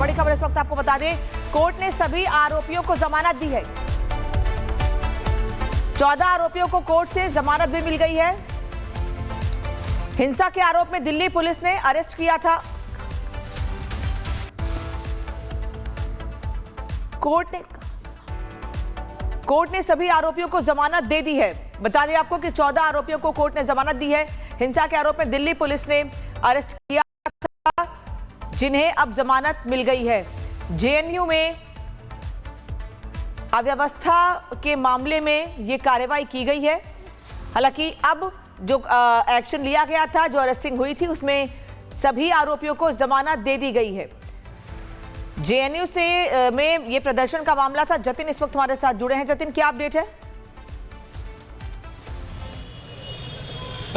बड़ी खबर इस वक्त आपको बता दें, कोर्ट ने सभी आरोपियों को जमानत दी है। 14 आरोपियों को कोर्ट से जमानत भी मिल गई है। हिंसा के आरोप में दिल्ली पुलिस ने अरेस्ट किया था। कोर्ट ने सभी आरोपियों को जमानत दे दी है। बता दें आपको कि 14 आरोपियों को कोर्ट ने जमानत दी है। हिंसा के आरोप में दिल्ली पुलिस ने अरेस्ट किया था, जिन्हें अब जमानत मिल गई है। जेएनयू में अव्यवस्था के मामले में यह कार्रवाई की गई है। हालांकि अब जो एक्शन लिया गया था, जो अरेस्टिंग हुई थी, उसमें सभी आरोपियों को जमानत दे दी गई है। जेएनयू से में ये प्रदर्शन का मामला था। जतिन इस वक्त हमारे साथ जुड़े हैं। जतिन, क्या अपडेट है?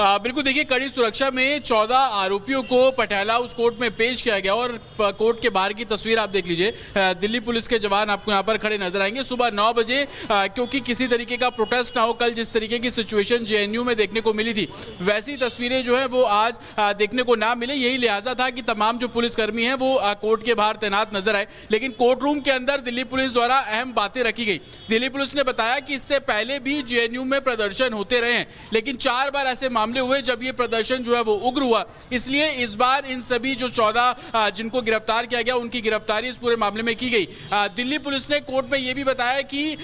बिल्कुल, देखिए, कड़ी सुरक्षा में 14 आरोपियों को पटियाला हाउस कोर्ट में पेश किया गया और कोर्ट के बाहर की तस्वीर आप देख लीजिए। दिल्ली पुलिस के जवान आपको यहां पर खड़े नजर आएंगे। सुबह 9 बजे क्योंकि किसी तरीके का प्रोटेस्ट ना हो, कल जिस तरीके की सिचुएशन जेएनयू में देखने को मिली थी, वैसी तस्वीरें जो है वो आज देखने को ना मिले। यही लिहाजा था कि तमाम जो पुलिसकर्मी हैं वो कोर्ट के बाहर तैनात नजर आए। लेकिन कोर्ट रूम के अंदर दिल्ली पुलिस द्वारा अहम बातें रखी गई। दिल्ली पुलिस ने बताया कि इससे पहले भी जेएनयू में प्रदर्शन होते रहे हैं, लेकिन 4 बार ऐसे मामले हुए जब ये प्रदर्शन जो है वो उग्र हुआ। इसलिए इस बार इन सभी जो 14 जिनको गिरफ्तार किया गया, उनकी गिरफ्तारी इस पूरे मामले में की गई। दिल्ली पुलिस ने कोर्ट में यह भी बताया कि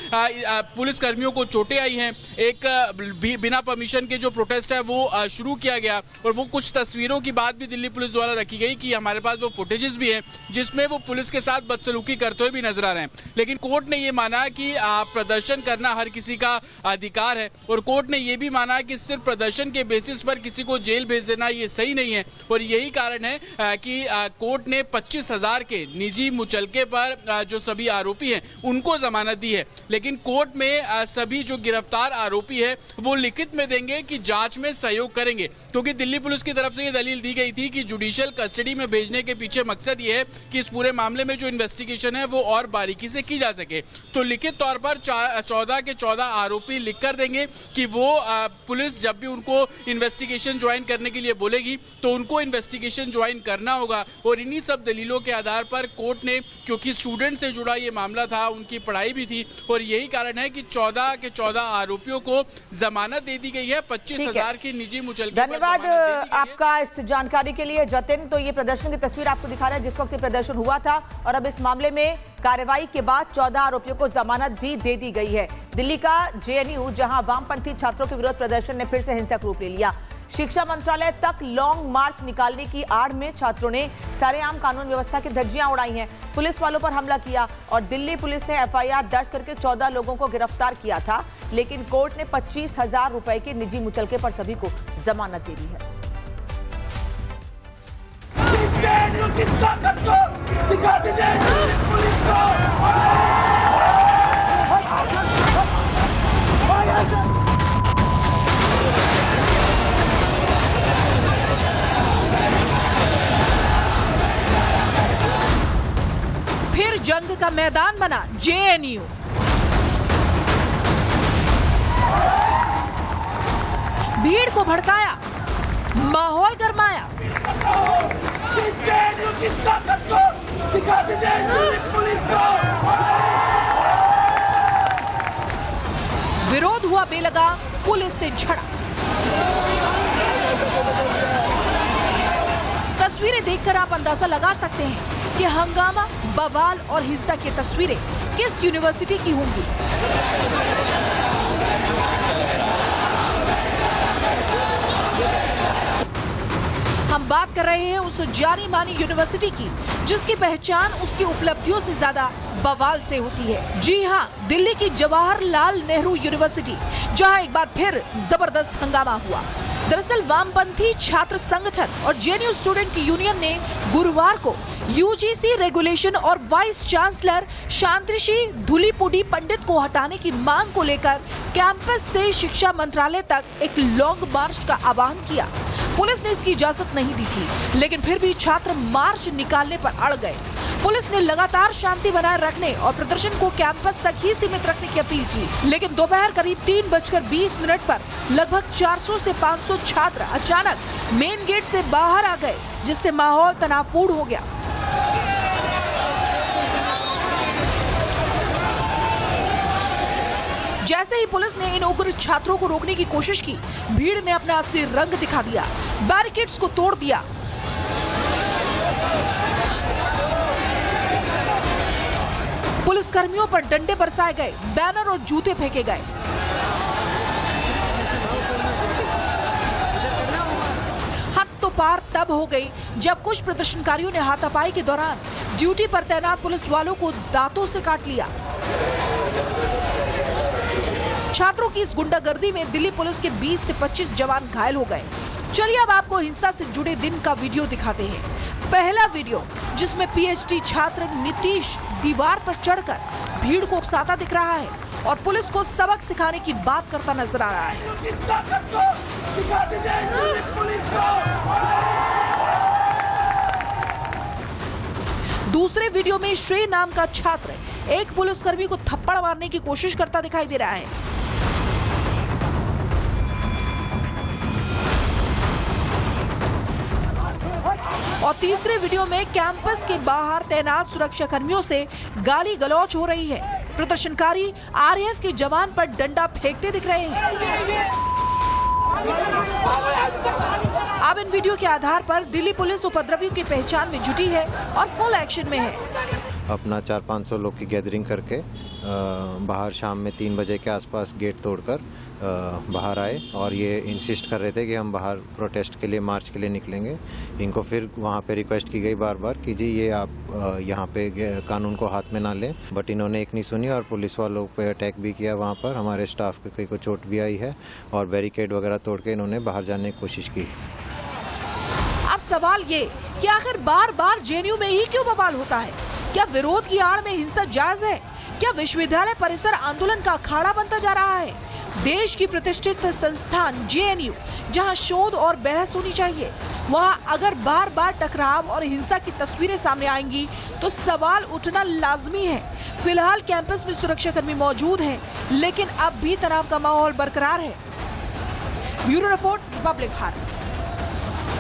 पुलिस कर्मियों को चोटें आई हैं। एक बिना परमिशन के जो प्रोटेस्ट है वो शुरू किया गया और वो कुछ तस्वीरों की बात भी दिल्ली पुलिस द्वारा रखी गई कि हमारे पास वो फुटेजेस भी हैं जिसमें वो पुलिस के साथ बदसलूकी करते हुए भी नजर आ रहे हैं। लेकिन कोर्ट ने यह माना कि प्रदर्शन करना हर किसी का अधिकार है और कोर्ट ने यह भी माना कि सिर्फ प्रदर्शन के बेसिस पर किसी को जेल भेज देना ये सही नहीं है। और यही कारण है कि कोर्ट ने 25,000 के निजी मुचलके पर जो सभी आरोपी हैं उनको जमानत दी है। लेकिन कोर्ट में सभी जो गिरफ्तार आरोपी है वो लिखित में देंगे कि जांच में सहयोग करेंगे, क्योंकि दिल्ली पुलिस की तरफ से ये दलील दी गई थी कि जुडिशियल कस्टडी में भेजने के पीछे मकसद ये है कि इस पूरे मामले में जो इन्वेस्टिगेशन है वो और बारीकी से की जा सके। तो लिखित तौर पर 14 के 14 आरोपी लिख कर देंगे कि वो पुलिस जब भी उनको इन्वेस्टिगेशन ज्वाइन करने के लिए बोलेगी तो उनको इन्वेस्टिगेशन ज्वाइन करना होगा। और इन्हीं सब दलीलों के आधार पर कोर्ट ने, क्योंकि स्टूडेंट से जुड़ा ये मामला था, उनकी पढ़ाई भी थी, और यही कारण है कि 14 के 14 आरोपियों को जमानत दे दी गई है। 25,000 की निजी मुचलके। धन्यवाद आपका इस जानकारी के लिए जतिन। तो ये प्रदर्शन की तस्वीर आपको दिखा रहा है जिस वक्त ये प्रदर्शन हुआ था, और अब इस मामले में कार्रवाई के बाद 14 आरोपियों को जमानत भी दे दी गई है। दिल्ली का जेएनयू, जहां वामपंथी छात्रों के विरोध प्रदर्शन ने फिर से हिंसक रूप ले लिया। शिक्षा मंत्रालय तक लॉन्ग मार्च निकालने की आड़ में छात्रों ने सरेआम कानून व्यवस्था की धज्जियां उड़ाई हैं, पुलिस वालों पर हमला किया और दिल्ली पुलिस ने एफआईआर दर्ज करके 14 लोगों को गिरफ्तार किया था। लेकिन कोर्ट ने 25,000 रुपए के निजी मुचलके पर सभी को जमानत दे दी है। फिर जंग का मैदान बना जेएनयू। भीड़ को भड़काया, माहौल गरमाया। विरोध हुआ बेलगा, पुलिस से झड़ा। तस्वीरें देखकर आप अंदाजा लगा सकते हैं कि हंगामा, बवाल और हिंसा की तस्वीरें किस यूनिवर्सिटी की होंगी। हम बात कर रहे हैं उस जानी मानी यूनिवर्सिटी की जिसकी पहचान उसकी उपलब्धियों से ज्यादा बवाल से होती है। जी हाँ, दिल्ली की जवाहरलाल नेहरू यूनिवर्सिटी, जहां एक बार फिर जबरदस्त हंगामा हुआ। दरअसल वामपंथी छात्र संगठन और जेएनयू स्टूडेंट यूनियन ने गुरुवार को यूजीसी रेगुलेशन और वाइस चांसलर शांतिश्री धूलीपुडी पंडित को हटाने की मांग को लेकर कैंपस से शिक्षा मंत्रालय तक एक लॉन्ग मार्च का आह्वान किया। पुलिस ने इसकी इजाजत नहीं दी थी, लेकिन फिर भी छात्र मार्च निकालने पर अड़ गए। पुलिस ने लगातार शांति बनाए रखने और प्रदर्शन को कैंपस तक ही सीमित रखने की अपील की, लेकिन दोपहर करीब 3:20 पर लगभग 400 से 500 छात्र अचानक मेन गेट से बाहर आ गए, जिससे माहौल तनावपूर्ण हो गया। जैसे ही पुलिस ने इन उग्र छात्रों को रोकने की कोशिश की, भीड़ ने अपना असली रंग दिखा दिया, बैरिकेड्स को तोड़ दिया। पुलिस कर्मियों पर डंडे बरसाए गए, बैनर और जूते फेंके गए। हद तो पार तब हो गई जब कुछ प्रदर्शनकारियों ने हाथापाई के दौरान ड्यूटी पर तैनात पुलिस वालों को दांतों से काट लिया। छात्रों की इस गुंडागर्दी में दिल्ली पुलिस के 20 से 25 जवान घायल हो गए। चलिए अब आपको हिंसा से जुड़े दिन का वीडियो दिखाते हैं। पहला वीडियो, जिसमें पीएचडी छात्र नीतीश दीवार पर चढ़कर भीड़ को उकसाता दिख रहा है और पुलिस को सबक सिखाने की बात करता नजर आ रहा है। दूसरे वीडियो में श्रेय नाम का छात्र एक पुलिसकर्मी को थप्पड़ मारने की कोशिश करता दिखाई दे रहा है। और तीसरे वीडियो में कैंपस के बाहर तैनात सुरक्षा कर्मियों से गाली गलौज हो रही है। प्रदर्शनकारी आरएएफ के जवान पर डंडा फेंकते दिख रहे हैं। अब इन वीडियो के आधार पर दिल्ली पुलिस उपद्रवियों की पहचान में जुटी है और फुल एक्शन में है। अपना 400-500 लोग की गैदरिंग करके बाहर शाम में 3 बजे के आसपास गेट तोड़कर बाहर आए और ये इंसिस्ट कर रहे थे कि हम बाहर प्रोटेस्ट के लिए, मार्च के लिए निकलेंगे। इनको फिर वहाँ पे रिक्वेस्ट की गई बार बार कि जी ये आप यहाँ पे कानून को हाथ में ना लें, बट इन्होंने एक नहीं सुनी और पुलिस वालों पे अटैक भी किया। वहाँ पर हमारे स्टाफ के कई को चोट भी आई है और बैरिकेड वगैरह तोड़ के इन्होंने बाहर जाने की कोशिश की। अब सवाल ये कि आखिर बार बार जेएनयू में ही क्यों बवाल होता है? क्या विरोध की आड़ में हिंसा जायज है? क्या विश्वविद्यालय परिसर आंदोलन का अखाड़ा बनता जा रहा है? देश की प्रतिष्ठित संस्थान जेएनयू, जहां शोध और बहस होनी चाहिए, वहां अगर बार बार टकराव और हिंसा की तस्वीरें सामने आएंगी तो सवाल उठना लाजमी है। फिलहाल कैंपस में सुरक्षाकर्मी मौजूद हैं, लेकिन अब भी तनाव का माहौल बरकरार है। Bureau report, Republic Bharat.